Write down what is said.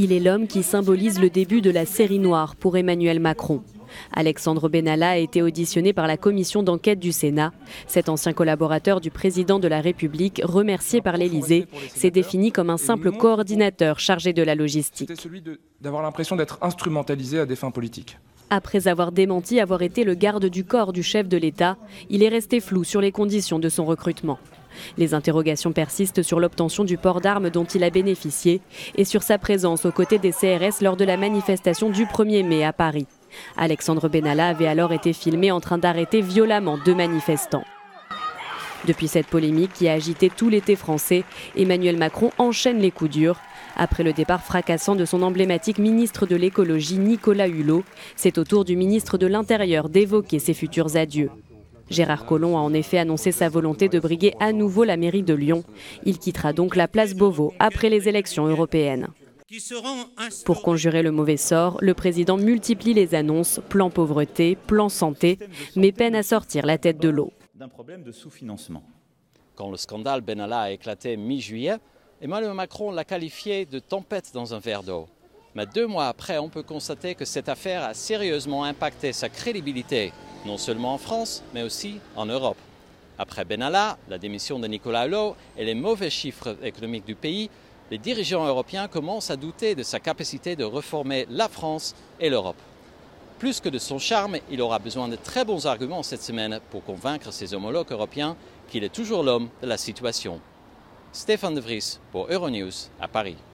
Il est l'homme qui symbolise le début de la série noire pour Emmanuel Macron. Alexandre Benalla a été auditionné par la commission d'enquête du Sénat. Cet ancien collaborateur du président de la République, remercié par l'Élysée, s'est défini comme un simple coordinateur chargé de la logistique. C'était celui d'avoir l'impression d'être instrumentalisé à des fins politiques. Après avoir démenti avoir été le garde du corps du chef de l'État, il est resté flou sur les conditions de son recrutement. Les interrogations persistent sur l'obtention du port d'armes dont il a bénéficié et sur sa présence aux côtés des CRS lors de la manifestation du 1er mai à Paris. Alexandre Benalla avait alors été filmé en train d'arrêter violemment 2 manifestants. Depuis cette polémique qui a agité tout l'été français, Emmanuel Macron enchaîne les coups durs. Après le départ fracassant de son emblématique ministre de l'écologie Nicolas Hulot, c'est au tour du ministre de l'Intérieur d'évoquer ses futurs adieux. Gérard Collomb a en effet annoncé sa volonté de briguer à nouveau la mairie de Lyon. Il quittera donc la place Beauvau après les élections européennes. Pour conjurer le mauvais sort, le président multiplie les annonces, plan pauvreté, plan santé, mais peine à sortir la tête de l'eau. D'un problème de sous-financement. Quand le scandale Benalla a éclaté mi-juillet, Emmanuel Macron l'a qualifié de tempête dans un verre d'eau. Mais 2 mois après, on peut constater que cette affaire a sérieusement impacté sa crédibilité, non seulement en France, mais aussi en Europe. Après Benalla, la démission de Nicolas Hulot et les mauvais chiffres économiques du pays, les dirigeants européens commencent à douter de sa capacité de reformer la France et l'Europe. Plus que de son charme, il aura besoin de très bons arguments cette semaine pour convaincre ses homologues européens qu'il est toujours l'homme de la situation. Stéphane De Vries pour Euronews à Paris.